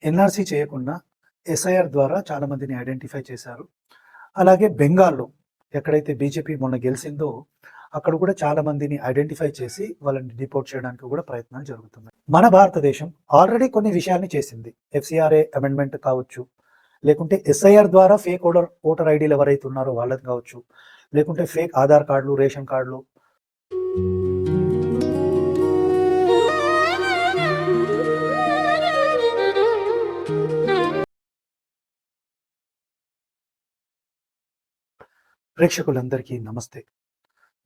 NRC చేయకుండా SIR ద్వారా చాలా మందిని ఐడెంటిఫై చేశారు. అలాగే బెంగాల్‌లో ఎక్కడైతే బీజేపీ మొన్న గెలిసిందో అక్కడ కూడా చాలా మందిని ఐడెంటిఫై చేసి వాళ్ళని డిపోర్ట్ చేయడానికి కూడా ప్రయత్నాలు జరుగుతున్నాయి. మన భారతదేశం ఆల్రెడీ కొన్ని విషయాల్ని చేసింది. ఎఫ్‌సిఆర్‌ఏ అమెండ్మెంట్ కావచ్చు, లేకుంటే ఎస్ఐఆర్ ద్వారా ఫేక్ ఓటర్ ఐడీలు ఎవరైతే ఉన్నారో వాళ్ళది కావచ్చు, లేకుంటే ఫేక్ ఆధార్ కార్డులు, రేషన్ కార్డులు. ప్రేక్షకులందరికీ నమస్తే.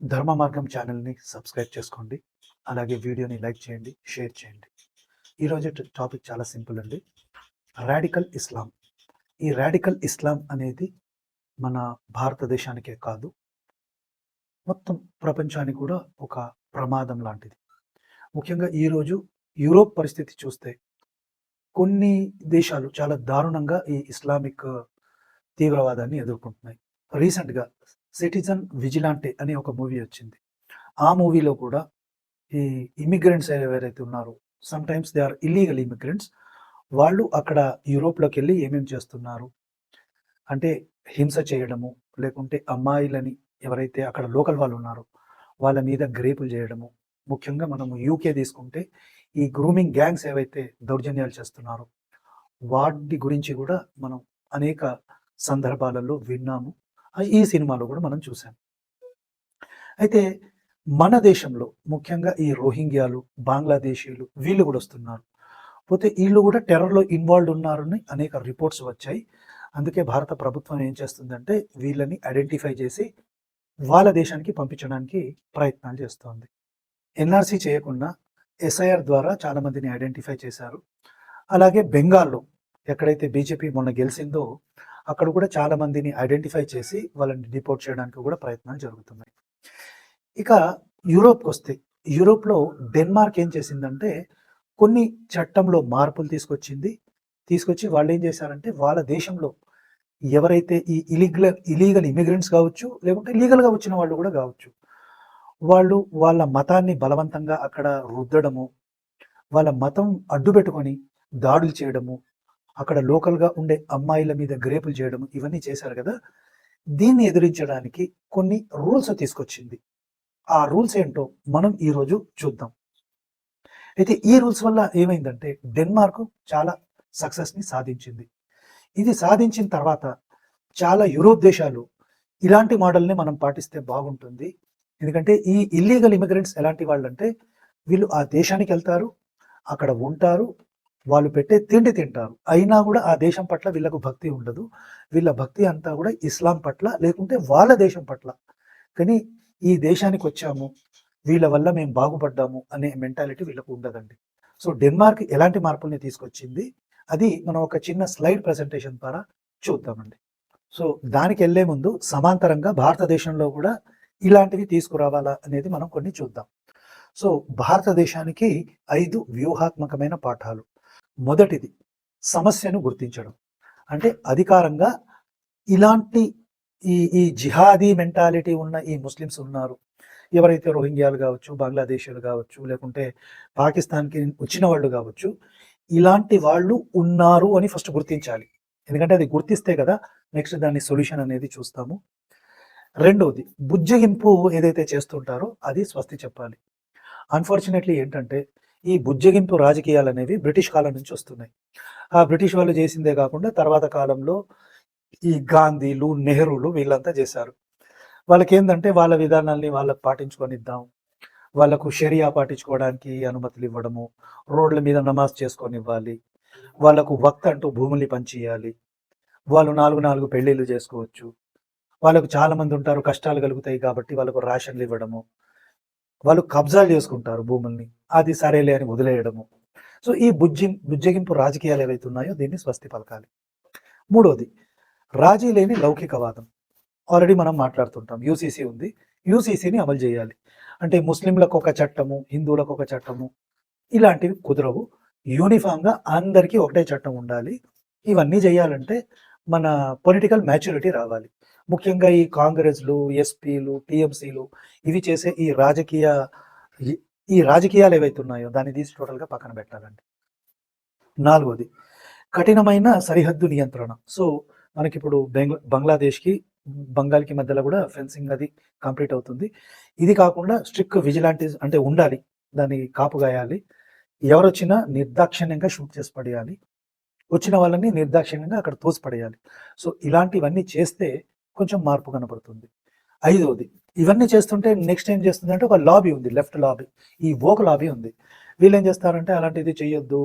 ధర్మ మార్గం ఛానల్ని సబ్స్క్రైబ్ చేసుకోండి. అలాగే వీడియోని లైక్ చేయండి, షేర్ చేయండి. ఈరోజు టాపిక్ చాలా సింపుల్ అండి. రాడికల్ ఇస్లాం. ఈ రాడికల్ ఇస్లాం అనేది మన భారతదేశానికే కాదు, మొత్తం ప్రపంచానికి కూడా ఒక ప్రమాదం లాంటిది. ముఖ్యంగా ఈరోజు యూరోప్ పరిస్థితి చూస్తే కొన్ని దేశాలు చాలా దారుణంగా ఈ ఇస్లామిక్ తీవ్రవాదాన్ని ఎదుర్కొంటున్నాయి. రీసెంట్గా సిటిజన్ విజిలాంటే అనే ఒక మూవీ వచ్చింది. ఆ మూవీలో కూడా ఈ ఇమిగ్రెంట్స్ ఎవరైతే ఉన్నారో, sometimes they are illegal immigrants, వాళ్ళు అక్కడ యూరోప్లోకి వెళ్ళి ఏమేమి చేస్తున్నారు అంటే హింస చేయడము, లేకుంటే అమ్మాయిలని ఎవరైతే అక్కడ లోకల్ వాళ్ళు ఉన్నారో వాళ్ళ మీద గ్రేపులు చేయడము. ముఖ్యంగా మనము యూకే తీసుకుంటే ఈ గ్రూమింగ్ గ్యాంగ్స్ ఏవైతే దౌర్జన్యాలు చేస్తున్నారో వాటి గురించి కూడా మనం అనేక సందర్భాలలో విన్నాము. ఈ సినిమాలో కూడా మనం చూసాం. అయితే మన దేశంలో ముఖ్యంగా ఈ రోహింగ్యాలు, బంగ్లాదేశీయులు వీళ్ళు కూడా వస్తున్నారు. పోతే వీళ్ళు కూడా టెర్రర్లో ఇన్వాల్వ్ ఉన్నారని అనేక రిపోర్ట్స్ వచ్చాయి. అందుకే భారత ప్రభుత్వం ఏం చేస్తుందంటే వీళ్ళని ఐడెంటిఫై చేసి వాళ్ళ దేశానికి పంపించడానికి ప్రయత్నాలు చేస్తోంది. ఎన్ఆర్సీ చేయకుండా ఎస్ఐఆర్ ద్వారా చాలా మందిని ఐడెంటిఫై చేశారు. అలాగే బెంగాల్లో ఎక్కడైతే బీజేపీ మొన్న గెలిసిందో అక్కడ కూడా చాలా మందిని ఐడెంటిఫై చేసి వాళ్ళని డిపోర్ట్ చేయడానికి కూడా ప్రయత్నాలు జరుగుతున్నాయి. ఇక యూరోప్కి వస్తే, యూరోప్లో డెన్మార్క్ ఏం చేసిందంటే కొన్ని చట్టంలో మార్పులు తీసుకొచ్చి వాళ్ళు ఏం చేశారంటే వాళ్ళ దేశంలో ఎవరైతే ఈ ఇలీగల్ ఇమిగ్రెంట్స్ కావచ్చు, లేకుంటే లీగల్గా వచ్చిన వాళ్ళు కూడా కావచ్చు, వాళ్ళు వాళ్ళ మతాన్ని బలవంతంగా అక్కడ రుద్దడము, వాళ్ళ మతం అడ్డుపెట్టుకొని దాడులు చేయడము, అక్కడ లోకల్గా ఉండే అమ్మాయిల మీద గ్రేపులు చేయడం, ఇవన్నీ చేశారు కదా. దీన్ని ఎదిరించడానికి కొన్ని రూల్స్ తీసుకొచ్చింది. ఆ రూల్స్ ఏంటో మనం ఈరోజు చూద్దాం. అయితే ఈ రూల్స్ వల్ల ఏమైందంటే డెన్మార్క్ చాలా సక్సెస్ని సాధించింది. ఇది సాధించిన తర్వాత చాలా యూరోప్ దేశాలు ఇలాంటి మోడల్ని మనం పాటిస్తే బాగుంటుంది. ఎందుకంటే ఈ ఇల్లీగల్ ఇమిగ్రెంట్స్ ఎలాంటి వాళ్ళు అంటే వీళ్ళు ఆ దేశానికి వెళ్తారు, అక్కడ ఉంటారు, వాళ్ళు పెట్టే తిండి తింటారు, అయినా కూడా ఆ దేశం పట్ల వీళ్ళకు భక్తి ఉండదు. వీళ్ళ భక్తి అంతా కూడా ఇస్లాం పట్ల, లేకుంటే వాళ్ళ దేశం పట్ల. కానీ ఈ దేశానికి వచ్చాము, వీళ్ళ వల్ల మేము బాగుపడ్డాము అనే మెంటాలిటీ వీళ్ళకు ఉండదండి. సో డెన్మార్క్ ఎలాంటి మార్పుల్ని తీసుకొచ్చింది అది మనం ఒక చిన్న స్లైడ్ ప్రజెంటేషన్ ద్వారా చూద్దామండి. సో దానికి వెళ్ళే ముందు సమాంతరంగా భారతదేశంలో కూడా ఇలాంటివి తీసుకురావాలా అనేది మనం కొన్ని చూద్దాం. సో భారతదేశానికి 5 వ్యూహాత్మకమైన పాఠాలు. మొదటిది సమస్యను గుర్తించడం. అంటే అధికారంగా ఇలాంటి ఈ జిహాదీ మెంటాలిటీ ఉన్న ఈ ముస్లిమ్స్ ఉన్నారు, ఎవరైతే రోహింగ్యాలు కావచ్చు, బంగ్లాదేశీయులు కావచ్చు, లేకుంటే పాకిస్తాన్కి వచ్చిన వాళ్ళు కావచ్చు, ఇలాంటి వాళ్ళు ఉన్నారు అని ఫస్ట్ గుర్తించాలి. ఎందుకంటే అది గుర్తిస్తే కదా నెక్స్ట్ దాని సొల్యూషన్ అనేది చూస్తాము. రెండవది బుజ్జగింపు ఏదైతే చేస్తుంటారో అది స్వస్తి చెప్పాలి. అన్ఫార్చునేట్లీ ఏంటంటే ఈ బుజ్జగింపు రాజకీయాలు అనేవి బ్రిటిష్ కాలం నుంచి వస్తున్నాయి. ఆ బ్రిటిష్ వాళ్ళు చేసిందే కాకుండా తర్వాత కాలంలో ఈ గాంధీలు, నెహ్రూలు వీళ్ళంతా చేశారు. వాళ్ళకి ఏంటంటే వాళ్ళ విధానాల్ని వాళ్ళకు పాటించుకొని ఇద్దాం, వాళ్ళకు షరియా పాటించుకోవడానికి అనుమతులు ఇవ్వడము, రోడ్ల మీద నమాజ్ చేసుకొని ఇవ్వాలి, వాళ్ళకు వక్త్ అంటూ భూముల్ని పంచియాలి, వాళ్ళు 4 పెళ్ళిళ్ళు చేసుకోవచ్చు, వాళ్ళకు చాలా మంది ఉంటారు, కష్టాలు కలుగుతాయి కాబట్టి వాళ్ళకు రేషన్లు ఇవ్వడము, వాళ్ళు కబ్జాలు చేసుకుంటారు భూముల్ని, అది సరేలే అని వదిలేయడము. సో ఈ బుజ్జగింపు రాజకీయాలు ఏవైతే ఉన్నాయో దీన్ని స్వస్తి పలకాలి. మూడోది రాజీ లేని లౌకికవాదం. ఆల్రెడీ మనం మాట్లాడుతుంటాం, యూసీసీ ఉంది, యూసీసీని అమలు చేయాలి. అంటే ముస్లింలకు ఒక చట్టము, హిందువులకు ఒక చట్టము, ఇలాంటివి కుదరవు. యూనిఫామ్గా అందరికీ ఒకటే చట్టం ఉండాలి. ఇవన్నీ చేయాలంటే మన పొలిటికల్ మ్యాచ్యూరిటీ రావాలి. ముఖ్యంగా ఈ కాంగ్రెస్లు, ఎస్పీలు, టీఎంసీలు ఇవి చేసే ఈ రాజకీయాలు ఏవైతే ఉన్నాయో దాన్ని తీసి టోటల్గా పక్కన పెట్టాలండి. నాలుగోది కఠినమైన సరిహద్దు నియంత్రణ. సో, మనకిప్పుడు బంగ్లాదేశ్‌కి, బంగాల్‌కి మధ్యలో గూడా ఫెన్సింగ్ అది కంప్లీట్ అవుతుంది. ఇది కాకుండా స్ట్రిక్ట్ విజిలాంటీస్ అంటే ఉండాలి. దాన్ని కాపు గాయాలి. ఎవరొచ్చినా నిర్దాక్షిణ్యంగా షూట్ చేసి పడేయాలి. వచ్చిన వాళ్ళని నిర్దాక్షిణ్యంగా అక్కడ తోసిపడేయాలి. సో, ఇలాంటివన్నీ చేస్తే కొంచెం మార్పు కనపడుతుంది. ఐదోది, ఇవన్నీ చేస్తుంటే నెక్స్ట్ ఏం చేస్తుందంటే ఒక లాబీ ఉంది. Left lobby. ఈ వోక్ లాబీ ఉంది. వీళ్ళేం చేస్తారంటే అలాంటిది చెయ్యొద్దు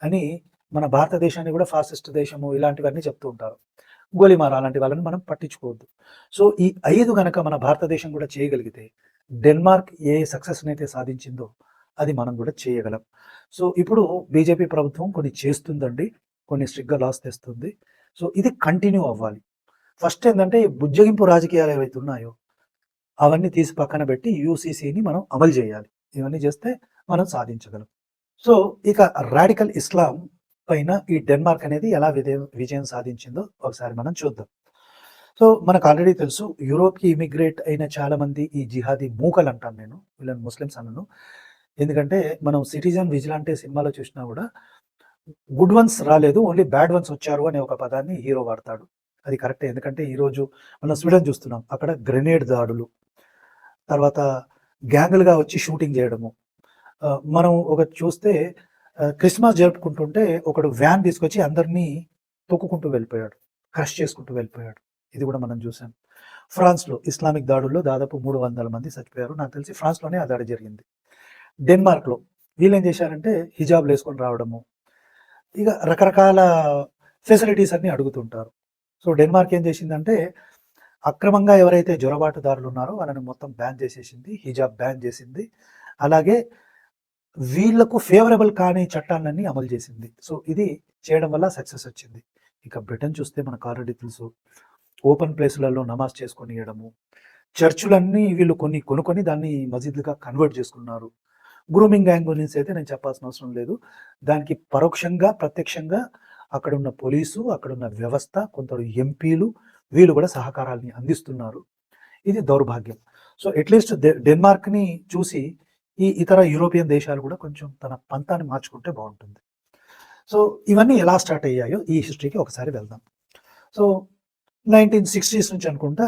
అని మన భారతదేశాన్ని కూడా ఫాసిస్ట్ దేశము ఇలాంటివన్నీ చెప్తూ ఉంటారు. గోలీమార అలాంటి వాళ్ళని మనం పట్టించుకోవద్దు. సో, ఈ 5 గనక మన భారతదేశం కూడా చేయగలిగితే డెన్మార్క్ ఏ సక్సెస్‌నైతే సాధించిందో అది మనం కూడా చేయగలం. సో, ఇప్పుడు బీజేపీ ప్రభుత్వం కొన్ని చేస్తుందండి. కొన్ని స్ట్రిక్ట్‌గా లాస్ తెస్తుంది. సో, ఇది కంటిన్యూ అవ్వాలి. ఫస్ట్ ఏందంటే ఈ బుజ్జగింపు రాజకీయాలు ఏవైతే ఉన్నాయో అవన్నీ తీసి పక్కన పెట్టి యూసీసీని మనం అమలు చేయాలి. ఇవన్నీ చేస్తే మనం సాధించగలం. సో, ఇక రాడికల్ ఇస్లాం పైన ఈ డెన్మార్క్ అనేది ఎలా విజయం సాధించిందో ఒకసారి మనం చూద్దాం. సో, మనకు ఆల్రెడీ తెలుసు యూరోప్‌కి ఇమిగ్రేట్ అయిన చాలామంది ఈ జిహాదీ మూకలు అంటాను నేను. వీళ్ళని ముస్లిమ్స్ అనను. ఎందుకంటే మనం 'సిటిజన్ విజిలాంటే' సినిమాలో చూసినా కూడా గుడ్ వన్స్ రాలేదు. ఓన్లీ బ్యాడ్ వన్స్ వచ్చారు అనే ఒక పదాన్ని హీరో వాడతాడు. అది కరెక్టే. ఎందుకంటే ఈరోజు మనం స్వీడన్ చూస్తున్నాం. అక్కడ గ్రెనేడ్ దాడులు, తర్వాత గ్యాంగులుగా వచ్చి షూటింగ్ చేయడము. మనం ఒకటి చూస్తే క్రిస్మస్ జరుపుకుంటుంటే ఒకడు వ్యాన్ తీసుకొచ్చి అందరినీ తొక్కుకుంటూ వెళ్ళిపోయాడు. క్రష్ చేసుకుంటూ వెళ్ళిపోయాడు. ఇది కూడా మనం చూసాం. ఫ్రాన్స్‌లో ఇస్లామిక్ దాడుల్లో దాదాపు 300 మంది చచ్చిపోయారు. నాకు తెలిసి ఫ్రాన్స్‌లోనే ఆ దాడి జరిగింది. డెన్మార్క్‌లో వీళ్ళేం చేశారంటే హిజాబ్‌లు వేసుకొని రావడము. ఇక రకరకాల ఫెసిలిటీస్ అన్నీ అడుగుతుంటారు. సో, డెన్మార్క్ ఏం చేసిందంటే అక్రమంగా ఎవరైతే జొరబాటుదారులు ఉన్నారో వాళ్ళని మొత్తం బ్యాన్ చేసేసింది. హిజాబ్ బ్యాన్ చేసింది. అలాగే వీళ్ళకు ఫేవరబుల్ కాని చట్టాలన్నీ అమలు చేసింది. సో, ఇది చేయడం వల్ల సక్సెస్ వచ్చింది. ఇక బ్రిటన్ చూస్తే మనకు ఆల్రెడీ తెలుసు. ఓపెన్ ప్లేసులలో నమాజ్ చేసుకొనియడము. చర్చులన్నీ వీళ్ళు కొనుక్కొని దాన్ని మసీదులుగా కన్వర్ట్ చేసుకున్నారు. గ్రూమింగ్ గ్యాంగ్ గురించి అయితే నేను చెప్పాల్సిన అవసరం లేదు. దానికి పరోక్షంగా, ప్రత్యక్షంగా అక్కడున్న పోలీసు, అక్కడున్న వ్యవస్థ, కొందరు ఎంపీలు వీళ్ళు కూడా సహకారాల్ని అందిస్తున్నారు. ఇది దౌర్భాగ్యం. సో, అట్‌లీస్ట్ డెన్మార్క్‌ని చూసి ఈ ఇతర యూరోపియన్ దేశాలు కూడా కొంచెం తన పంతాన్ని మార్చుకుంటే బావుంటుంది. సో, ఇవన్నీ ఎలా స్టార్ట్ అయ్యాయో ఈ హిస్టరీకి ఒకసారి వెళ్దాం. సో, 1960s నుంచి అనుకుంటా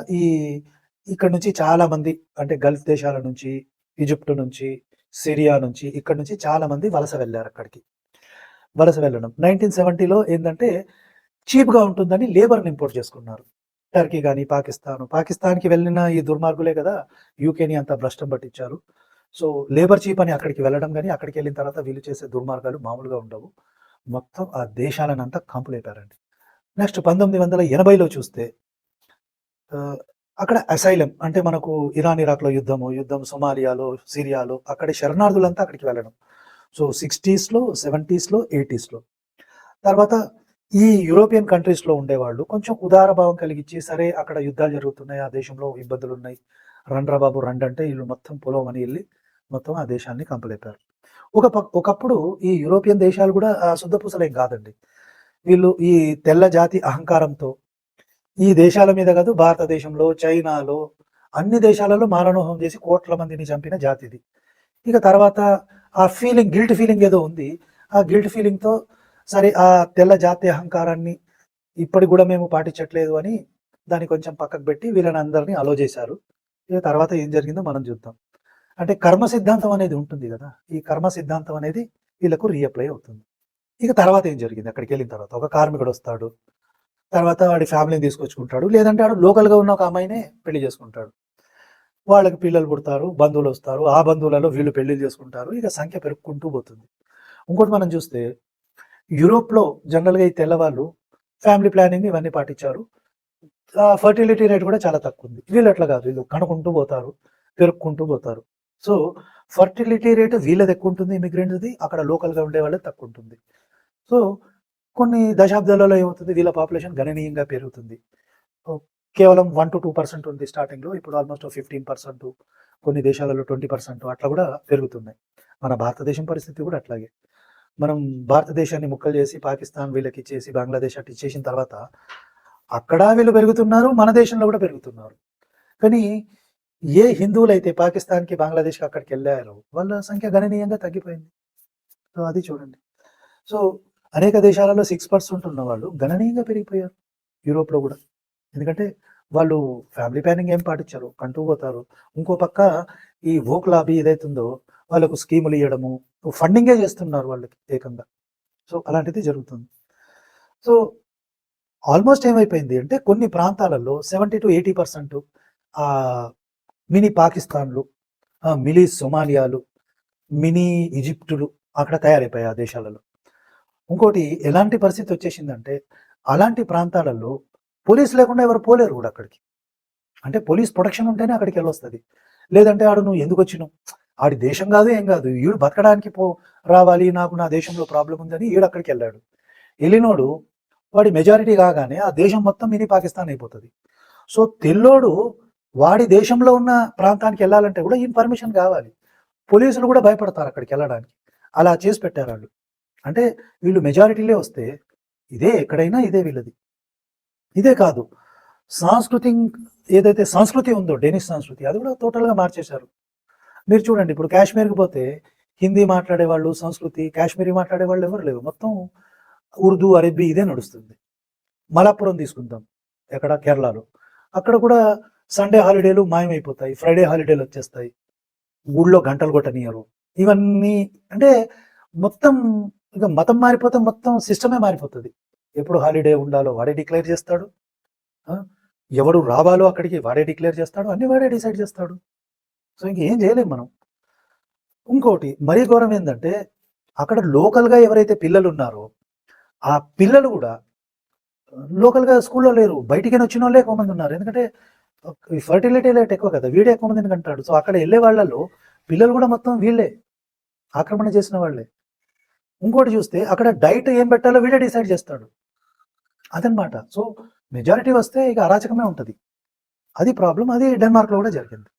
ఇక్కడ నుంచి చాలామంది అంటే గల్ఫ్ దేశాల నుంచి, ఈజిప్ట్ నుంచి, సిరియా నుంచి, ఇక్కడి నుంచి చాలామంది వలస వెళ్లారు అక్కడికి. వలస వెళ్ళడం 1970లో ఏందంటే చీప్‌గా ఉంటుందని లేబర్‌ని ఇంపోర్ట్ చేసుకున్నారు. టర్కీ గాని, పాకిస్తాన్‌కి వెళ్ళిన ఈ దుర్మార్గులే కదా యూకేని అంత భ్రష్టం పట్టించారు. సో, లేబర్ చీప్ అని అక్కడికి వెళ్ళడం గాని, అక్కడికెళ్ళిన తర్వాత వీళ్ళు చేసే దుర్మార్గాలు మామూలుగా ఉండవు. మొత్తం ఆ దేశాలనంతా కంపులేపారండి. నెక్స్ట్ 1980లో చూస్తే అక్కడ అసైలం అంటే మనకు ఇరాన్, ఇరాక్‌లో యుద్ధం సొమాలియాలో, సిరియాలో అక్కడి శరణార్థులంతా అక్కడికి వెళ్ళడం. సో, 60స్‌లో, 70స్‌లో, 80స్‌లో. తర్వాత ఈ యూరోపియన్ కంట్రీస్‌లో ఉండేవాళ్ళు కొంచెం ఉదార భావం కలిగించి, సరే అక్కడ యుద్ధాలు జరుగుతున్నాయి, ఆ దేశంలో ఇబ్బందులున్నాయి. రండ్రా బాబు రండంటే ఈళ్ళు మొత్తం పొలమని ఎళ్లి మొత్తం ఆ దేశాన్ని కంపలేపారు. ఒకప్పుడు ఈ యూరోపియన్ దేశాలు కూడా సుద్దపూసలేం కాదండి. వీళ్ళు ఈ తెల్ల జాతి అహంకారంతో ఈ దేశాల మీద కాదు, భారతదేశంలో, చైనాలో అన్ని దేశాలలో మారణహోమం చేసి కోట్ల మందిని చంపిన జాతిది. ఇక తర్వాత ఆ గిల్ట్ ఫీలింగ్ ఏదో ఉంది. ఆ గిల్ట్ ఫీలింగ్‌తో సరే ఆ తెల్ల జాతి అహంకారాన్ని ఇప్పటికి కూడా మేము పాటించట్లేదు అని దాన్ని కొంచెం పక్కకు పెట్టి వీళ్ళని అందరిని అలో చేశారు. ఇక తర్వాత ఏం జరిగిందో మనం చూద్దాం. అంటే కర్మ సిద్ధాంతం అనేది ఉంటుంది కదా! ఈ కర్మ సిద్ధాంతం అనేది వీళ్ళకు రీఅప్లై అవుతుంది. ఇక తర్వాత ఏం జరిగింది అక్కడికెళ్ళిన తర్వాత? ఒక కార్మికుడొస్తాడు. తర్వాత వాడి ఫ్యామిలీని తీసుకొచ్చుకుంటాడు. లేదంటే ఆడు లోకల్‌గా ఉన్న ఒక అమ్మాయినే పెళ్లి చేసుకుంటాడు. వాళ్ళకి పిల్లలు పుడతారు, బంధువులొస్తారు. ఆ బంధువులలో వీళ్ళు పెళ్లిళ్ళు చేసుకుంటారు. ఇక సంఖ్య పెరుక్కుంటూ పోతుంది. ఇంకోటి మనం చూస్తే యూరోప్‌లో జనరల్‌గా ఈ తెల్లవాళ్ళు ఫ్యామిలీ ప్లానింగ్ ఇవన్నీ పాటించారు. ఫర్టిలిటీ రేట్ కూడా చాలా తక్కువుంది. వీళ్ళు అట్లా కాదు. వీళ్ళు కనుకుంటూ పోతారు, పెరుక్కుంటూ పోతారు. సో, ఫర్టిలిటీ రేట్ వీళ్ళది ఎక్కువుంటుంది ఇమిగ్రెంట్స్‌ది. అక్కడ లోకల్‌గా ఉండే వాళ్ళది తక్కువుంటుంది. సో, కొన్ని దశాబ్దాలలో ఏమవుతుంది వీళ్ళ పాపులేషన్ గణనీయంగా పెరుగుతుంది. కేవలం 1-2% ఉంది స్టార్టింగ్‌లో. ఇప్పుడు ఆల్‌మోస్ట్ 15%, కొన్ని దేశాలలో 20% అట్లా కూడా పెరుగుతున్నాయి. మన భారతదేశం పరిస్థితి కూడా అట్లాగే. మనం భారతదేశాన్ని ముక్కలు చేసి పాకిస్తాన్ వీళ్ళకిచ్చేసి, బంగ్లాదేశ్ అటు ఇచ్చేసిన తర్వాత అక్కడ వీళ్ళు పెరుగుతున్నారు. మన దేశంలో కూడా పెరుగుతున్నారు. కానీ ఏ హిందువులైతే పాకిస్తాన్‌కి, బంగ్లాదేశ్‌కి అక్కడికెళ్ళారో వాళ్ళ సంఖ్య గణనీయంగా తగ్గిపోయింది. సో, అది చూడండి. సో, అనేక దేశాలలో 6% ఉన్నవాళ్ళు గణనీయంగా పెరిగిపోయారు యూరోప్‌లో గూడా. ఎందుకంటే వాళ్ళు ఫ్యామిలీ ప్లానింగ్ ఏం పాటించరు. కంటూ పోతారు. ఇంకో పక్క ఈ వోక్ లాబీ ఏదైతుందో వాళ్ళకు స్కీములు ఇయ్యడము, ఫండింగే చేస్తున్నారు వాళ్ళకి ఏకంగా. సో, అలాంటిది జరుగుతుంది. సో, ఆల్మోస్ట్ ఏమైపోయింది అంటే కొన్ని ప్రాంతాలలో 70-80% మినీ పాకిస్తాన్‌లు, మినీ సొమాలియాలు, మినీ ఈజిప్టులు అక్కడ తయారైపోయాయి ఆ దేశాలలో. ఇంకోటి ఎలాంటి పరిస్థితి వచ్చేసిందంటే అలాంటి ప్రాంతాలలో పోలీస్ లేకుండా ఎవరు పోలేరు గూడా అక్కడికి. అంటే పోలీస్ ప్రొటెక్షన్ ఉంటేనే అక్కడికెళ్ళొస్తది. లేదంటే ఆడు నువ్వు ఎందుకొచ్చినవు? ఆడి దేశం గాదు, ఏం గాదు. ఈడు బతకడానికి రావాలి, నాకు నా దేశంలో ప్రాబ్లమ్ ఉందని ఈడక్కడికెళ్ళాడు. ఎళ్ళినోడు వాడి మెజారిటీ కాగానే ఆ దేశం మొత్తం మినీ పాకిస్తాన్ అయిపోతది. సో, తెల్లోడు వాడి దేశంలో ఉన్న ప్రాంతానికి ఎళ్ళాలంటే గూడా ఈయన పర్మిషన్ కావాలి. పోలీసులు గూడా భయపడతారు అక్కడికెళ్ళడానికి. అలా చేసి పెట్టారాళ్ళు. అంటే వీళ్ళు మెజారిటీలే వస్తే ఇదే ఎక్కడైనా ఇదే వీళ్ళది. ఇదే కాదు, ఏదైతే సంస్కృతి ఉందో డెనిష్ సంస్కృతి అది కూడా టోటల్‌గా మార్చేశారు. మీరు చూడండి ఇప్పుడు కాశ్మీర్‌కి పోతే హిందీ మాట్లాడేవాళ్ళు, సంస్కృతి కాశ్మీరీ మాట్లాడేవాళ్ళు ఎవరు లేరు. మొత్తం ఉర్దూ, అరబ్బీ ఇదే నడుస్తుంది. మలప్పురం తీసుకుందాం ఎక్కడ కేరళలో. అక్కడ కూడా సండే హాలిడేలు మాయమైపోతాయి. ఫ్రైడే హాలిడేలు వచ్చేస్తాయి. ఊళ్ళో గంటలు కొట్టనియరు. ఇవన్నీ అంటే మొత్తం ఇక మతం మారిపోతే మొత్తం సిస్టమే మారిపోతది. ఎప్పుడు హాలిడే ఉండాలో వాడే డిక్లేర్ చేస్తాడు. ఎవడు రావాలో అక్కడికి వాడే డిక్లేర్ చేస్తాడు. అన్ని వాడే డిసైడ్ చేస్తాడు. సో, ఇంకేం చేయలేం మనం. ఇంకోటి మరీ ఘోరం ఏందంటే అక్కడ లోకల్‌గా ఎవరైతే పిల్లలున్నారో ఆ పిల్లలు గూడా లోకల్‌గా స్కూల్‌లో లేరు. బయటికని వచ్చినోళ్ళే ఎక్కువ మంది ఉన్నారు. ఎందుకంటే ఫర్టిలిటీ రేట్ ఎక్కువ కదా! వీడే ఎక్కువ మందిని కంటాడు. సో, అక్కడ ఎళ్ళే వాళ్ళలో పిల్లలు గూడా మొత్తం వీళ్ళే. ఆక్రమణ చేసిన వాళ్ళే. ఇంకోటి చూస్తే అక్కడ డైట్ ఏం పెట్టాలో వీడే డిసైడ్ చేస్తాడు. అదనమాట. సో, మెజారిటీ వస్తే ఇక అరాచకమే ఉంటది. అది ప్రాబ్లమ్. అది డెన్మార్క్‌లో కూడా జరిగింది.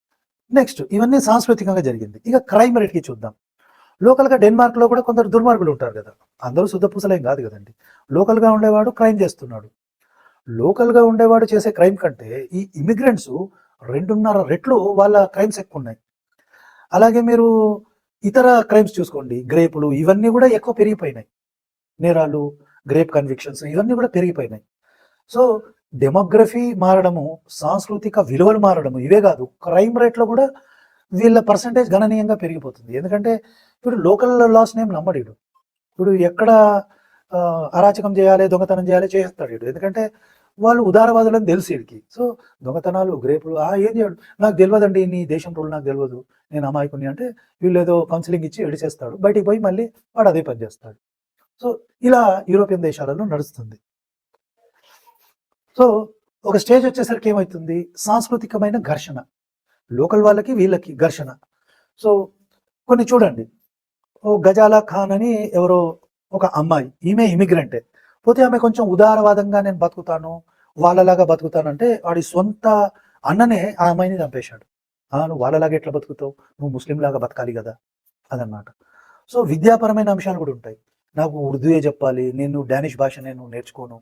నెక్స్ట్ ఇవన్నీ సాంస్కృతికంగా జరిగింది. ఇక క్రైమ్ రేట్‌కి చూద్దాం. లోకల్‌గా డెన్మార్క్‌లో కూడా కొందరు దుర్మార్గులు ఉంటారు కదా! అందరూ శుద్ధపూసలేం కాదు కదండీ. లోకల్‌గా ఉండేవాడు క్రైమ్ చేస్తున్నాడు. లోకల్‌గా ఉండేవాడు చేసే క్రైమ్ కంటే ఈ ఇమిగ్రెంట్స్ 2.5 రెట్లు వాళ్ళ క్రైమ్స్ ఎక్కువున్నాయి. అలాగే మీరు ఇతర క్రైమ్స్ చూసుకోండి. గ్రేపులు ఇవన్నీ కూడా ఎక్కువ పెరిగిపోయినాయి. నేరాలు, గ్రేప్ కన్విక్షన్స్ ఇవన్నీ కూడా పెరిగిపోయినాయి. సో, డెమోగ్రఫీ మారడము, సాంస్కృతిక విలువలు మారడము ఇవే కాదు, క్రైమ్ రేట్‌లో కూడా వీళ్ళ పర్సెంటేజ్ గణనీయంగా పెరిగిపోతుంది. ఎందుకంటే ఇప్పుడు లోకల్ లాస్‌ని ఏం నమ్మడీడు. ఇప్పుడు ఎక్కడ అరాచకం చేయాలి, దొంగతనం చేయాలి చేసేస్తాడు ఈడు. ఎందుకంటే వాళ్ళు ఉదారవాదులని తెలుసు ఈడికి. సో, దొంగతనాలు, గ్రేపులు ఏం చేయడు. నాకు తెలవదండి నీ దేశం రూల్ నాకు తెలవదు. నేను అమాయకుడిని అంటే వీళ్ళేదో కౌన్సెలింగ్ ఇచ్చి ఎడిచేస్తాడు. బయటికి పోయి మళ్ళీ వాడు అదే పని చేస్తాడు. సో, ఇలా యూరోపియన్ దేశాలలో నడుస్తుంది. సో, ఒక స్టేజ్ వచ్చేసరికి ఏమైతుంది? సాంస్కృతికమైన ఘర్షణ. లోకల్ వాళ్ళకి, వీళ్ళకి ఘర్షణ. సో, కొన్ని చూడండి. గజాలా ఖాన్ అని ఎవరో ఒక అమ్మాయి. ఈమె ఇమిగ్రెంటే. పోతే ఆమె కొంచెం ఉదారవాదంగా నేను బతుకుతాను, వాళ్ళలాగా బతుకుతానంటే వాడి సొంత అన్ననే ఆ అమ్మాయిని చంపేశాడు. నువ్వు వాళ్ళలాగా ఎట్లా బతుకుతావు? నువ్వు ముస్లింలాగా బతకాలి గదా! అదనమాట. సో, విద్యాపరమైన అంశాలు కూడా ఉంటాయి. నాకు ఉర్దూయే చెప్పాలి, నేను డానిష్ భాష నేను నేర్చుకోను,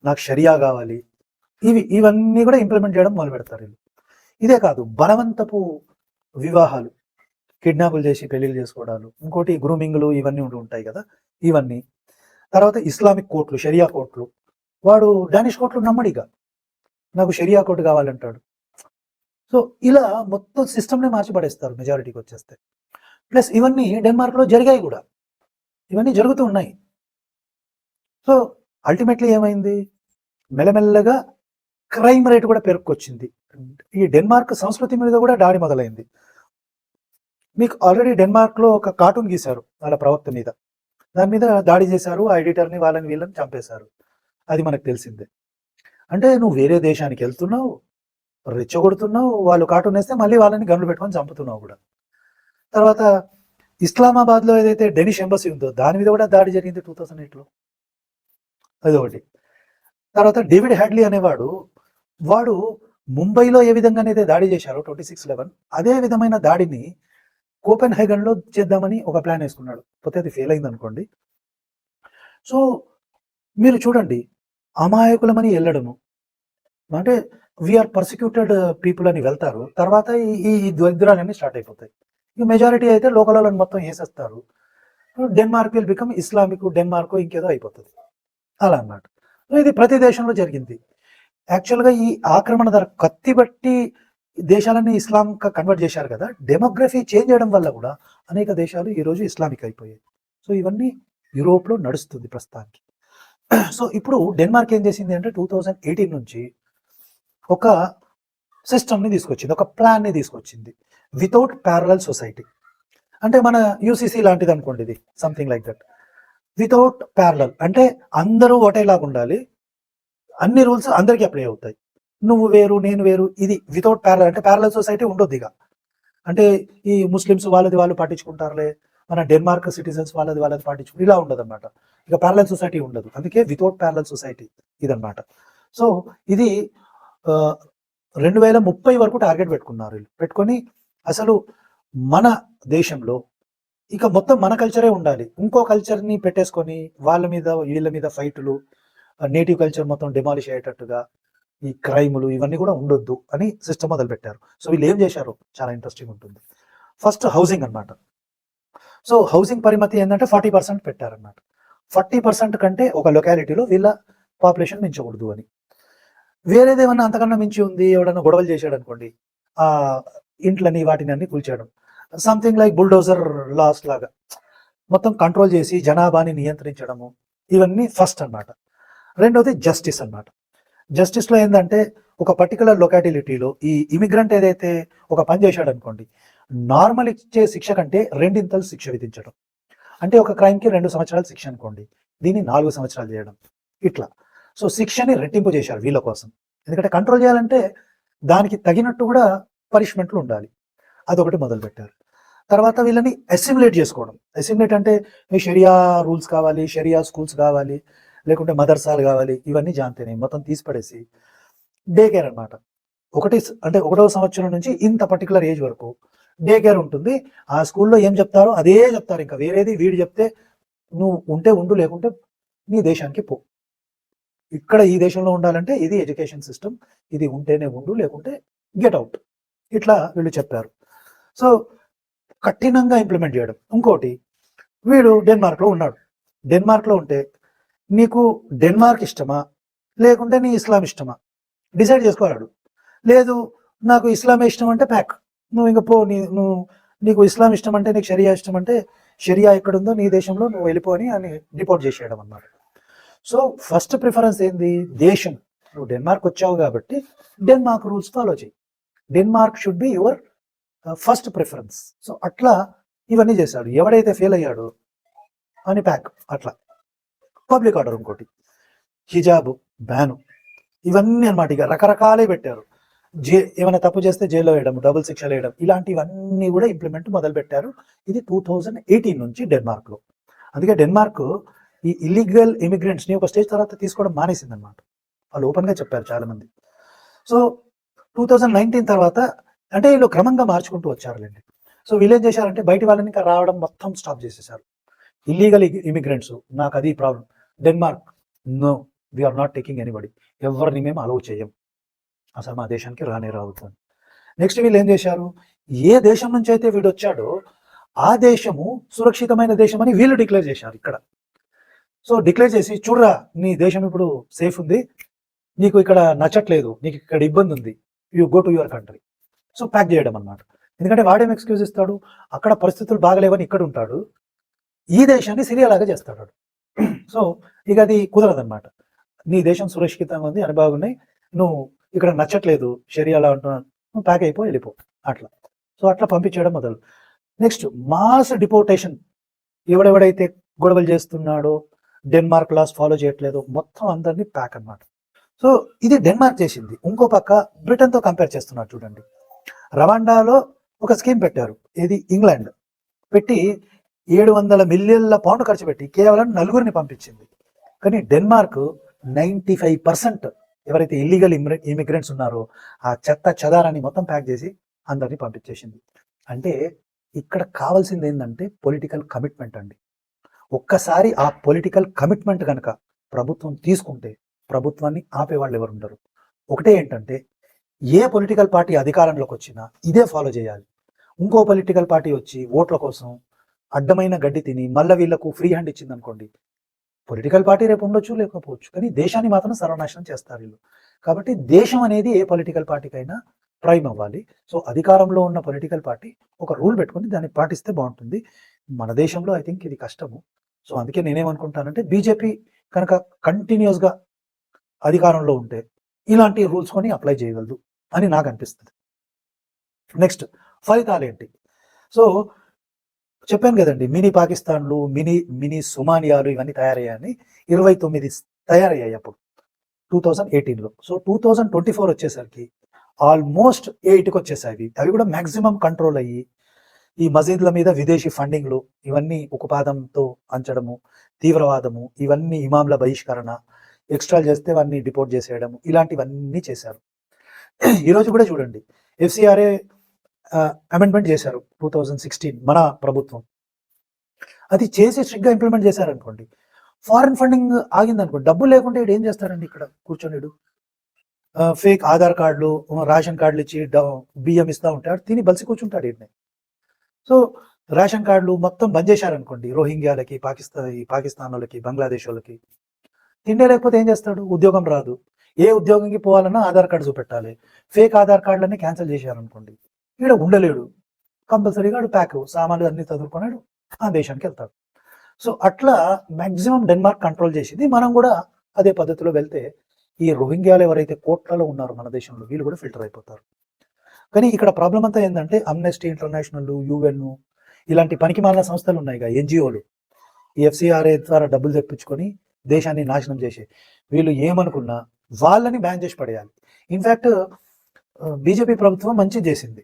నాకు షరియా కావాలి. ఇవన్నీ కూడా ఇంప్లిమెంట్ చేయడం మొదలుపెడతారు వీళ్ళు. ఇదే కాదు, బలవంతపు వివాహాలు, కిడ్నాపులు చేసి పెళ్లిళ్ళు చేసుకోవడాలు, ఇంకోటి గ్రూమింగ్‌లు ఇవన్నీ ఉంటాయి కదా! ఇవన్నీ. తర్వాత ఇస్లామిక్ కోర్టులు, షరియా కోర్టులు. వాడు డానిష్ కోర్టులు నమ్మడిక. నాకు షరియా కోర్ట్ కావాలంటాడు. సో, ఇలా మొత్తం సిస్టమ్‌నే మార్చి పడేస్తారు మెజారిటీకొచ్చేస్తే. ప్లస్ ఇవన్నీ డెన్మార్క్‌లో జరిగాయి గూడా. ఇవన్నీ జరుగుతూ ఉన్నాయి. సో, అల్టిమేట్‌లీ ఏమైంది? మెల్లమెల్లగా క్రైమ్ రేట్ కూడా పెరుక్కొచ్చింది. ఈ డెన్మార్క్ సంస్కృతి మీద కూడా దాడి మొదలైంది. మీకు ఆల్రెడీ డెన్మార్క్‌లో ఒక కార్టూన్ గీశారు వాళ్ళ ప్రవక్త మీద. దాని మీద దాడి చేశారు. ఆ ఎడిటర్‌ని వాళ్ళని వీళ్ళని చంపేశారు. అది మనకు తెలిసిందే. అంటే నువ్వు వేరే దేశానికెళ్తున్నావు, రెచ్చగొడుతున్నావు, వాళ్ళు కార్టూన్ ఏస్తే మళ్ళీ వాళ్ళని గన్‌లు పెట్టుకొని చంపుతున్నావు గూడా. తర్వాత ఇస్లామాబాద్‌లో ఏదైతే డెనిష్ ఎంబసీ ఉందో దాని మీద కూడా దాడి జరిగింది 2008లో. అదొకటి. తర్వాత డేవిడ్ హ్యాడ్లీ అనేవాడు, వాడు ముంబైలో ఏ విధంగానైతే దాడి చేశారో 26/11 అదే విధమైన దాడిని కోపెన్‌హెగన్‌లో చేద్దామని ఒక ప్లాన్ ఏసుకున్నాడు. పోతే అది ఫెయిల్ అయిందనుకోండి. సో, మీరు చూడండి, అమాయకులమని ఎళ్ళడము. అంటే వి ఆర్ పర్సిక్యూటెడ్ పీపుల్ అని వెళ్తారు. తర్వాత ఈ ఈ దరిద్రాలన్నీ స్టార్ట్ అయిపోతాయి. ఇక మెజారిటీ అయితే లోకలోళ్ళని మొత్తం ఏసేస్తారు. Denmark will become Islamic Denmark ఇంకేదో అయిపోతుంది అలా అన్నమాట. ఇది ప్రతి దేశంలో జరిగింది. యాక్చువల్గా ఈ ఆక్రమణ ధర కత్తి బట్టి దేశాలన్నీ ఇస్లాం కన్వర్ట్ చేశారు కదా, డెమోగ్రఫీ చేంజ్ చేయడం వల్ల కూడా అనేక దేశాలు ఈరోజు ఇస్లామిక్ అయిపోయాయి. సో ఇవన్నీ యూరోప్లో నడుస్తుంది ప్రస్తుతానికి. సో ఇప్పుడు డెన్మార్క్ ఏం చేసింది అంటే 2018 నుంచి ఒక సిస్టమ్ని తీసుకొచ్చింది, ఒక ప్లాన్ని తీసుకొచ్చింది, వితౌట్ ప్యారలల్ సొసైటీ. అంటే మన యూసీసీ లాంటిది అనుకోండి, ఇది something like that. Without parallel అంటే అందరూ ఒకటేలాగా ఉండాలి, అన్ని రూల్స్ అందరికీ అప్లై అవుతాయి, నువ్వు వేరు నేను వేరు. ఇది వితౌట్ ప్యారలల్ అంటే ప్యారలల్ సొసైటీ ఉండొద్దు ఇక. అంటే ఈ ముస్లిమ్స్ వాళ్ళది వాళ్ళు పాటించుకుంటారులే, మన డెన్మార్క్ సిటిజన్స్ వాళ్ళది పాటించుకుంటారు, ఇలా ఉండదు అనమాట. ఇక ప్యారలల్ సొసైటీ ఉండదు, అందుకే వితౌట్ ప్యారలల్ సొసైటీ ఇదన్నమాట. సో ఇది 2030 వరకు టార్గెట్ పెట్టుకున్నారు వీళ్ళు. పెట్టుకొని అసలు మన దేశంలో ఇక మొత్తం మన కల్చరే ఉండాలి, ఇంకో కల్చర్ని పెట్టేసుకొని వాళ్ళ మీద వీళ్ళ మీద ఫైట్లు, నేటివ్ కల్చర్ మొత్తం డిమాలిష్ అయ్యేటట్టుగా ఈ క్రైములు ఇవన్నీ కూడా ఉండొద్దు అని సిస్టమ్ మొదలు పెట్టారు. సో వీళ్ళు ఏం చేశారు చాలా ఇంట్రెస్టింగ్ ఉంటుంది. ఫస్ట్ హౌసింగ్ అనమాట. సో హౌసింగ్ పరిమితి ఏంటంటే 40% పెట్టారన్నమాట. 40% కంటే ఒక లొకాలిటీలో వీళ్ళ పాపులేషన్ మించకూడదు అని. వేరేదేమన్నా అంతకన్నా మించి ఉంది, ఎవడన్నా గొడవలు చేశాడు అనుకోండి, ఆ ఇంట్లని వాటిని అన్ని కూల్చేయడం, సంథింగ్ లైక్ బుల్డోజర్ లాస్ లాగా మొత్తం కంట్రోల్ చేసి జనాభాని నియంత్రించడము, ఇవన్నీ ఫస్ట్ అన్నమాట. రెండవది జస్టిస్ అన్నమాట. జస్టిస్లో ఏంటంటే ఒక పర్టికులర్ లొకాటిలిటీలో ఈ ఇమిగ్రెంట్ ఏదైతే ఒక పని చేశాడు అనుకోండి, నార్మల్ ఇచ్చే శిక్ష కంటే 2 ఇంతలు శిక్ష విధించడం. అంటే ఒక క్రైమ్కి 2 సంవత్సరాలు శిక్ష అనుకోండి, దీన్ని 4 సంవత్సరాలు చేయడం ఇట్లా. సో శిక్షని రెట్టింపు చేశారు వీళ్ళ కోసం, ఎందుకంటే కంట్రోల్ చేయాలంటే దానికి తగినట్టు కూడా పనిష్మెంట్లు ఉండాలి. అదొకటి మొదలు పెట్టారు. తర్వాత వీళ్ళని అసిమిలేట్ చేసుకోవడం. అసిమిలేట్ అంటే షరియా రూల్స్ కావాలి, షరియా స్కూల్స్ కావాలి, లేకుంటే మదర్సాలు కావాలి, ఇవన్నీ జాంతేనే మొత్తం తీసిపడేసి డే కేర్ అనమాట. ఒకటో సంవత్సరం నుంచి ఇంత పర్టికులర్ ఏజ్ వరకు డే కేర్ ఉంటుంది. ఆ స్కూల్లో ఏం చెప్తారో అదే చెప్తారు, ఇంకా వేరేది వీడు చెప్తే నువ్వు ఉంటే ఉండు, లేకుంటే నీ దేశానికి పో. ఇక్కడ ఈ దేశంలో ఉండాలంటే ఇది ఎడ్యుకేషన్ సిస్టమ్, ఇది ఉంటేనే ఉండు, లేకుంటే గెట్ అవుట్, ఇట్లా వీళ్ళు చెప్పారు. సో కఠినంగా ఇంప్లిమెంట్ చేయడం. ఇంకోటి, వీడు డెన్మార్క్లో ఉన్నాడు. డెన్మార్క్లో ఉంటే నీకు డెన్మార్క్ ఇష్టమా లేకుంటే నీ ఇస్లాం ఇష్టమా డిసైడ్ చేసుకోవాడు. లేదు నాకు ఇస్లామే ఇష్టం అంటే ప్యాక్, నువ్వు ఇంకా పో, నీకు ఇస్లాం ఇష్టం అంటే, నీకు షరియా ఇష్టం అంటే షరియా ఎక్కడుందో నీ దేశంలో నువ్వు వెళ్ళిపోని అని డిపోర్ట్ చేసేయడం అన్నమాట. సో ఫస్ట్ ప్రిఫరెన్స్ ఏంది, దేశం. నువ్వు డెన్మార్క్ వచ్చావు కాబట్టి డెన్మార్క్ రూల్స్ ఫాలో చేయి, Denmark should be your first preference. So అట్లా ఇవన్నీ చేశాడు. ఎవడైతే ఫెయిల్ అయ్యాడో అని ప్యాక్. అట్లా పబ్లిక్ ఆర్డర్, ఇంకోటి హిజాబ్ బ్యాను, ఇవన్నీ అనమాట. ఇక రకరకాలే పెట్టారు. ఏమైనా తప్పు చేస్తే జైల్లో వేయడం, డబుల్ శిక్షలు వేయడం, ఇలాంటివన్నీ కూడా ఇంప్లిమెంట్ మొదలు పెట్టారు. ఇది 2018 నుంచి డెన్మార్క్లో. అందుకే డెన్మార్క్ ఈ ఇల్లీగల్ ఇమిగ్రెంట్స్ని ఒక స్టేజ్ తర్వాత తీసుకోవడం మానేసింది అనమాట. వాళ్ళు ఓపెన్గా చెప్పారు చాలామంది. సో 2019 తర్వాత అంటే వీళ్ళు క్రమంగా మార్చుకుంటూ వచ్చారులేండి. సో వీళ్ళు ఏం చేశారంటే బయట వాళ్ళని ఇంకా రావడం మొత్తం స్టాప్ చేసేసారు. ఇల్లీగల్ ఇమిగ్రెంట్స్, నాకు అది problem. Denmark no, we're not taking anybody, ఎవరిని మేము అలౌ చేయం, అసలు మా దేశానికి రానే రావద్దు. నెక్స్ట్ వీళ్ళు ఏం చేశారు, ఏ దేశం నుంచి అయితే వీడు వచ్చాడో ఆ దేశము సురక్షితమైన దేశం అని వీళ్ళు డిక్లేర్ చేశారు ఇక్కడ. సో డిక్లేర్ చేసి, చూడరా నీ దేశం ఇప్పుడు సేఫ్ ఉంది, నీకు ఇక్కడ నచ్చట్లేదు, నీకు ఇక్కడ ఇబ్బంది ఉంది, you go to your country. So pack చేయడం అన్నమాట. ఎందుకంటే వాడేం ఎక్స్క్యూజ్ ఇస్తాడు, అక్కడ పరిస్థితులు బాగలేవని ఇక్కడ ఉంటాడు, ఈ దేశాన్ని సిరియాలాగా చేస్తాడు. సో ఇక అది కుదరదన్నమాట. నీ దేశం సురక్షితంగా ఉంది, అని బాగున్నాయి, నువ్వు ఇక్కడ నచ్చట్లేదు, షరియాలా అంటున్నాను, నువ్వు ప్యాక్ అయిపో, వెళ్ళిపో, అట్లా. సో అట్లా పంపించడం మొదలు. Next mass deportation. ఎవడెవడైతే గొడవలు చేస్తున్నాడో, డెన్మార్క్ లాస్ ఫాలో చేయట్లేదు, మొత్తం అందరినీ ప్యాక్ అన్నమాట. సో ఇది డెన్మార్క్ చేసింది. ఇంకో పక్క బ్రిటన్తో కంపేర్ చేస్తున్నారు చూడండి. రవాండాలో ఒక స్కీమ్ పెట్టారు, ఇది ఇంగ్లాండ్ పెట్టి 700 మిలియన్ల పౌండ్ ఖర్చు పెట్టి కేవలం 4 పంపించింది. కానీ డెన్మార్క్ 95% ఎవరైతే ఇల్లీగల్ ఇమిగ్రెంట్స్ ఉన్నారో ఆ చెత్త చెదారాన్ని మొత్తం ప్యాక్ చేసి అందరినీ పంపించేసింది. అంటే ఇక్కడ కావాల్సింది ఏంటంటే పొలిటికల్ కమిట్మెంట్ అండి. ఒక్కసారి ఆ పొలిటికల్ కమిట్మెంట్ కనుక ప్రభుత్వం తీసుకుంటే ప్రభుత్వాన్ని ఆపేవాళ్ళు ఎవరు ఉండరు. ఒకటే ఏంటంటే, ఏ పొలిటికల్ పార్టీ అధికారంలోకి వచ్చినా ఇదే ఫాలో చేయాలి. ఇంకో పొలిటికల్ పార్టీ వచ్చి ఓట్ల కోసం అడ్డమైన గడ్డి తిని మళ్ళీ వీళ్ళకు ఫ్రీ హ్యాండ్ ఇచ్చింది అనుకోండి, పొలిటికల్ పార్టీ రేపు ఉండొచ్చు లేకపోవచ్చు, కానీ దేశాన్ని మాత్రం సర్వనాశనం చేస్తారు వీళ్ళు. కాబట్టి దేశం అనేది ఏ పొలిటికల్ పార్టీకైనా ప్రైమ్ అవ్వాలి. సో అధికారంలో ఉన్న పొలిటికల్ పార్టీ ఒక రూల్ పెట్టుకొని దాన్ని పాటిస్తే బాగుంటుంది. మన దేశంలో ఐ థింక్ ఇది కష్టము. సో అందుకే నేనేమనుకుంటానంటే బీజేపీ కనుక కంటిన్యూస్గా అధికారంలో ఉంటే ఇలాంటి రూల్స్ కొని అప్లై చేయగలదు అని నాకు అనిపిస్తుంది. నెక్స్ట్ ఫలితాలు ఏంటి? సో చెప్పాను కదండి, మినీ పాకిస్తాన్లు, మినీ సొమాలియాలు ఇవన్నీ తయారయ్యాయని. 29 తయారయ్యాయి అప్పుడు 2018లో. సో 2024 వచ్చేసరికి ఆల్మోస్ట్ 8కి వచ్చేసాయి. అవి కూడా మ్యాక్సిమం కంట్రోల్ అయ్యి ఈ మసీదుల మీద విదేశీ ఫండింగ్లు ఇవన్నీ ఉక్కుపాదంతో అంచడము, తీవ్రవాదము, ఇవన్నీ ఇమాంల బహిష్కరణ, ఎక్స్ట్రా చేస్తే వాడిని డిపోర్ట్ చేసేయడము, ఇలాంటివన్నీ చేశారు. ఈరోజు కూడా చూడండి, ఎఫ్సిఆర్ఏ అమెండ్మెంట్ చేశారు 2016 మన ప్రభుత్వం. అది చేసి స్ట్రిక్ట్గా ఇంప్లిమెంట్ చేశారనుకోండి, ఫారిన్ ఫండింగ్ ఆగిందనుకోండి, డబ్బులు లేకుంటే ఏం చేస్తారండి ఇక్కడ కూర్చొనిడు? ఫేక్ ఆధార్ కార్డులు, రేషన్ కార్డులు ఇచ్చి బియ్యం ఇస్తూ ఉంటాడు, తిని బలిసి కూర్చుంటాడు ఈయన్ని. సో రేషన్ కార్డులు మొత్తం బంద్ చేశారనుకోండి, రోహింగ్యాలకి, పాకిస్తాన్ వాళ్ళకి, బంగ్లాదేశ్ వాళ్ళకి తిండే లేకపోతే ఏం చేస్తాడు? ఉద్యోగం రాదు. ఏ ఉద్యోగంకి పోవాలన్నా ఆధార్ కార్డు చూపెట్టాలి. ఫేక్ ఆధార్ కార్డులన్నీ క్యాన్సిల్ చేశారనుకోండి, ఇక్కడ ఉండలేడు. కంపల్సరీగా ప్యాక్ సామాన్లు అన్ని చదువుకున్నాడు, ఆ దేశానికి వెళ్తాడు. సో అట్లా మ్యాక్సిమం డెన్మార్క్ కంట్రోల్ చేసింది. మనం కూడా అదే పద్ధతిలో వెళ్తే ఈ రోహింగ్యాలు ఎవరైతే కోట్లలో ఉన్నారో మన దేశంలో, వీళ్ళు కూడా ఫిల్టర్ అయిపోతారు. కానీ ఇక్కడ ప్రాబ్లం అంతా ఏంటంటే అమ్నెస్టీ ఇంటర్నేషనల్, యుఎన్ ఇలాంటి పనికిమాలిన సంస్థలు ఉన్నాయిగా, ఎన్జిఓలు, ఈ ఎఫ్సిఆర్ఏ ద్వారా డబ్బులు తెప్పించుకొని దేశాన్ని నాశనం చేసే వీళ్ళు ఏమనుకున్నా వాళ్ళని బ్యాన్ చేసి పడేయాలి. ఇన్ఫ్యాక్ట్ బీజేపీ ప్రభుత్వం మంచి చేసింది.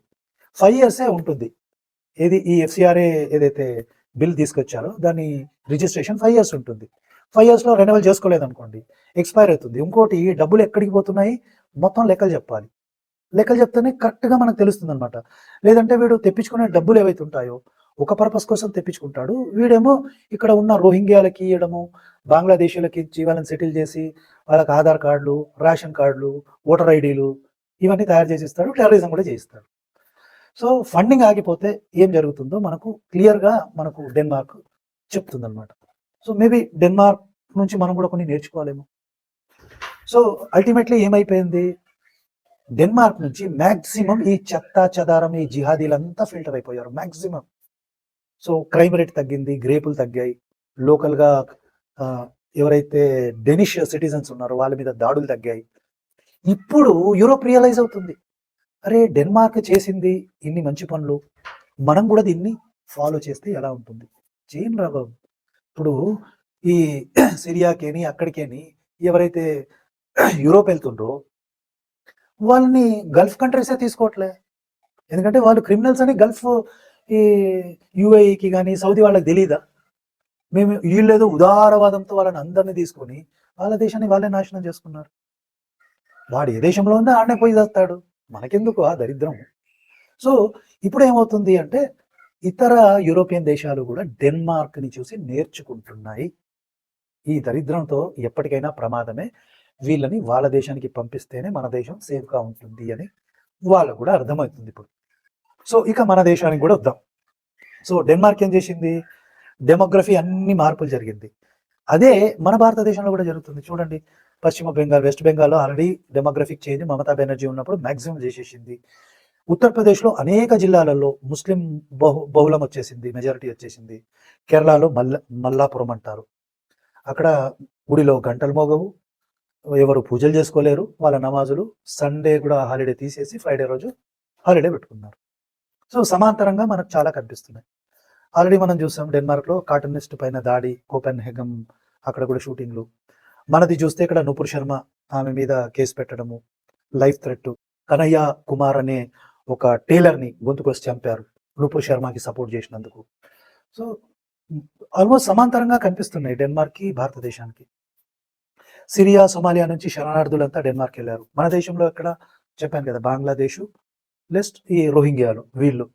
5 years ఉంటుంది. ఏది ఈ ఎఫ్సిఆర్ఏ ఏదైతే బిల్ తీసుకొచ్చారో దాని రిజిస్ట్రేషన్ 5 years ఉంటుంది. 5 yearsలో రెన్యువల్ చేసుకోలేదు అనుకోండి, ఎక్స్పైర్ అవుతుంది. ఇంకోటి, డబ్బులు ఎక్కడికి పోతున్నాయి మొత్తం లెక్కలు చెప్పాలి. లెక్కలు చెప్తేనే కరెక్ట్గా మనకు తెలుస్తుంది అనమాట. లేదంటే వీడు తెప్పించుకునే డబ్బులు ఏవైతే ఉంటాయో ఒక పర్పస్ కోసం తెప్పించుకుంటాడు, వీడేమో ఇక్కడ ఉన్న రోహింగ్యాలకి ఇవ్వడము, బంగ్లాదేశీలకి ఇచ్చి వాళ్ళని సెటిల్ చేసి వాళ్ళకి ఆధార్ కార్డులు, రేషన్ కార్డులు, ఓటర్ ఐడీలు ఇవన్నీ తయారు చేసి ఇస్తాడు, టెర్రరిజం కూడా చేయిస్తాడు. సో ఫండింగ్ ఆగిపోతే ఏం జరుగుతుందో మనకు క్లియర్గా మనకు డెన్మార్క్ చెప్తుంది అనమాట. సో మేబీ డెన్మార్క్ నుంచి మనం కూడా కొన్ని నేర్చుకోవాలేమో. సో అల్టిమేట్లీ ఏమైపోయింది, డెన్మార్క్ నుంచి మ్యాక్సిమం ఈ చెత్త చెదారం, ఈ జిహాదీలంతా ఫిల్టర్ అయిపోయారు మ్యాక్సిమం. సో క్రైమ్ రేట్ తగ్గింది, గ్రేపులు తగ్గాయి, లోకల్గా ఎవరైతే డెనిష్ సిటిజన్స్ ఉన్నారో వాళ్ళ మీద దాడులు తగ్గాయి. ఇప్పుడు యూరోప్ రియలైజ్ అవుతుంది, అరే డెన్మార్క్ చేసింది ఇన్ని మంచి పనులు, మనం కూడా దీన్ని ఫాలో చేస్తే ఎలా ఉంటుంది. చేయం రా బాబు. ఇప్పుడు ఈ సిరియాకేని అక్కడికేని ఎవరైతే యూరోప్ వెళ్తుండ్రో వాళ్ళని గల్ఫ్ కంట్రీసే తీసుకోవట్లే. ఎందుకంటే వాళ్ళు క్రిమినల్స్ అని గల్ఫ్ ఈ యూఏఈకి కానీ సౌదీ వాళ్ళకి తెలియదా? మేము వీళ్ళేదో ఉదారవాదంతో వాళ్ళని అందరినీ తీసుకొని వాళ్ళ దేశాన్ని వాళ్ళే నాశనం చేసుకున్నారు. వాడు ఏ దేశంలో ఉందో ఆడనే పోయి చేస్తాడు, మనకెందుకు ఆ దరిద్రం. సో ఇప్పుడు ఏమవుతుంది అంటే ఇతర యూరోపియన్ దేశాలు కూడా డెన్మార్క్ని చూసి నేర్చుకుంటున్నాయి. ఈ దరిద్రంతో ఎప్పటికైనా ప్రమాదమే, వీళ్ళని వాళ్ళ దేశానికి పంపిస్తేనే మన దేశం సేఫ్గా ఉంటుంది అని వాళ్ళకు కూడా అర్థమవుతుంది ఇప్పుడు. సో ఇక మన దేశానికి కూడా వద్దాం. సో డెన్మార్క్ ఏం చేసింది, డెమోగ్రఫీ అన్ని మార్పులు జరిగింది. అదే మన భారతదేశంలో కూడా జరుగుతుంది. చూడండి, పశ్చిమ బెంగాల్, వెస్ట్ బెంగాల్లో already demographic change Mamata Banerjee ఉన్నప్పుడు మ్యాక్సిమం చేసేసింది. ఉత్తరప్రదేశ్లో అనేక జిల్లాలలో ముస్లిం బహుళం వచ్చేసింది, మెజారిటీ వచ్చేసింది. కేరళలో మల్లాపురం అంటారు, అక్కడ గుడిలో గంటలు మోగవు, ఎవరు పూజలు చేసుకోలేరు, వాళ్ళ నమాజులు. సండే కూడా హాలిడే తీసేసి ఫ్రైడే రోజు హాలిడే పెట్టుకున్నారు. సో సమాంతరంగా మనకు చాలా కనిపిస్తున్నాయి. ఆల్రెడీ మనం చూసాం డెన్మార్క్లో కార్టూనిస్ట్ పైన దాడి, కోపెన్హెగన్ అక్కడ కూడా షూటింగ్లు. మనది చూస్తే ఇక్కడ నూపూర్ శర్మ ఆమె మీద కేసు పెట్టడము, లైఫ్ థ్రెట్. కనయ్య కుమార్ అనే ఒక టైలర్ని గొంతుకొచ్చి చంపారు నూపూర్ శర్మకి సపోర్ట్ చేసినందుకు. సో ఆల్మోస్ట్ సమాంతరంగా కనిపిస్తున్నాయి డెన్మార్క్కి, భారతదేశానికి. సిరియా, సొమాలియా నుంచి శరణార్థులంతా డెన్మార్క్ వెళ్ళారు. మన దేశంలో ఎక్కడ చెప్పాను కదా, బంగ్లాదేశ్ ప్లస్ ఈ రోహింగ్యాలు వీళ్ళు.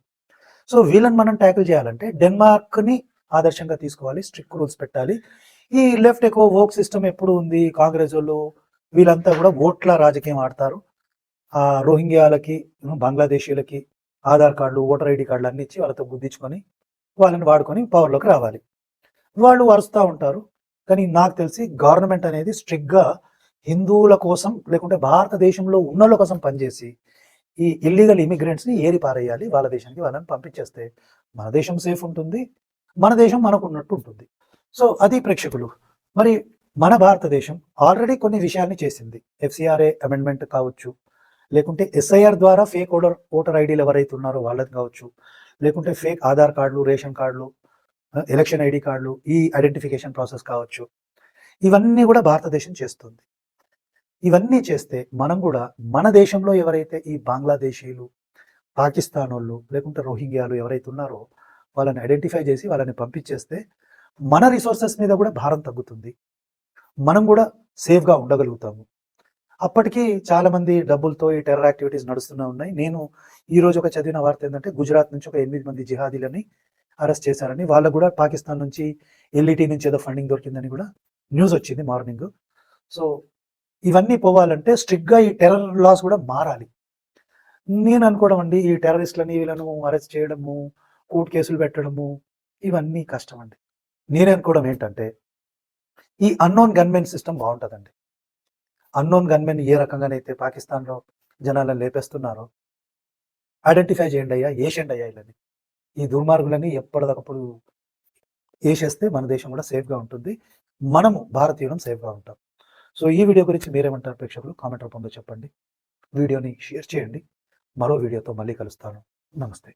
సో వీళ్ళని మనం ట్యాకిల్ చేయాలంటే డెన్మార్క్ని ఆదర్శంగా తీసుకోవాలి, స్ట్రిక్ట్ రూల్స్ పెట్టాలి. ఈ లెఫ్ట్ ఎక్కువ వోక్ సిస్టమ్ ఎప్పుడు ఉంది, కాంగ్రెస్ వాళ్ళు వీళ్ళంతా కూడా ఓట్ల రాజకీయం ఆడతారు. ఆ రోహింగ్యాలకి, బంగ్లాదేశీలకి ఆధార్ కార్డులు, ఓటర్ ఐడి కార్డులు అన్ని ఇచ్చి వాళ్ళతో గుద్దించుకొని వాళ్ళని వాడుకొని పవర్లోకి రావాలి. వాళ్ళు అరుస్తూ ఉంటారు. కానీ నాకు తెలిసి గవర్నమెంట్ అనేది స్ట్రిక్ట్‌గా హిందువుల కోసం లేకుంటే భారతదేశంలో ఉన్నోళ్ళ కోసం పనిచేసి, ఈ ఇల్లీగల్ ఇమిగ్రెంట్స్‌ని ఏరి పారేయాలి. వాళ్ళ దేశానికి వాళ్ళని పంపించేస్తే మన దేశం సేఫ్ ఉంటుంది. మన దేశం మనకున్నట్టు ఉంటుంది. సో, అది ప్రేక్షకులు. మరి మన భారతదేశం ఆల్రెడీ కొన్ని విషయాల్ని చేసింది. ఎఫ్‌సిఆర్‌ఏ అమెండ్మెంట్ కావచ్చు, లేకుంటే ఎస్ఐఆర్ ద్వారా ఫేక్ ఓటర్ ఐడీలు ఎవరైతే ఉన్నారో వాళ్ళది కావచ్చు, లేకుంటే ఫేక్ ఆధార్ కార్డులు, రేషన్ కార్డులు, ఎలక్షన్ ఐడీ కార్డులు, ఈ ఐడెంటిఫికేషన్ ప్రాసెస్ కావచ్చు. ఇవన్నీ కూడా భారతదేశం చేస్తుంది. ఇవన్నీ చేస్తే మనం కూడా మన దేశంలో ఎవరైతే ఈ బంగ్లాదేశీలు, పాకిస్తానోళ్ళు, లేకుంటే రోహింగ్యాలు ఎవరైతే ఉన్నారో వాళ్ళని ఐడెంటిఫై చేసి వాళ్ళని పంపించేస్తే మన రిసోర్సెస్ మీద కూడా భారం తగ్గుతుంది. మనం కూడా సేఫ్‌గా ఉండగలుగుతాము. అప్పటికి చాలామంది డబ్బులతో ఈ టెర్రర్ యాక్టివిటీస్ నడుస్తూనే ఉన్నాయి. నేను ఈరోజు ఒక చదివిన వార్త ఏంటంటే గుజరాత్ నుంచి ఒక 8 మంది జిహాదీలని అరెస్ట్ చేశారని, వాళ్ళకు కూడా పాకిస్తాన్ నుంచి ఎల్ఈటీ నుంచి ఏదో ఫండింగ్ దొరికిందని కూడా న్యూస్ వచ్చింది మార్నింగ్. సో, ఇవన్నీ పోవాలంటే స్ట్రిక్ట్‌గా ఈ టెర్రర్ లాస్ కూడా మారాలి. నేను అనుకోవడం అండి, ఈ టెర్రరిస్ట్‌లని వీళ్ళను అరెస్ట్ చేయడము, కోర్టు కేసులు పెట్టడము ఇవన్నీ కష్టం అండి. నేను అనుకోవడం ఏంటంటే ఈ అన్నోన్ గన్‌మెన్ సిస్టమ్ బావుంటదండి. అన్నోన్ గన్‌మెన్ ఏ రకంగానైతే పాకిస్తాన్‌లో జనాలను లేపేస్తున్నారో ఐడెంటిఫై చేయండయ్యా, ఏసేయండయ్యా ఈళ్ళని. ఈ దుర్మార్గులని ఎప్పటిదప్పుడు ఏసేస్తే మన దేశం కూడా సేఫ్‌గా ఉంటుంది. మనము భారతీయులం సేఫ్‌గా ఉంటాం. సో, ఈ వీడియో గురించి మీరేమంటారు ప్రేక్షకులు? కామెంట్ రూపంలో చెప్పండి. వీడియోని షేర్ చేయండి. మరో వీడియోతో మళ్ళీ కలుస్తాను. నమస్తే.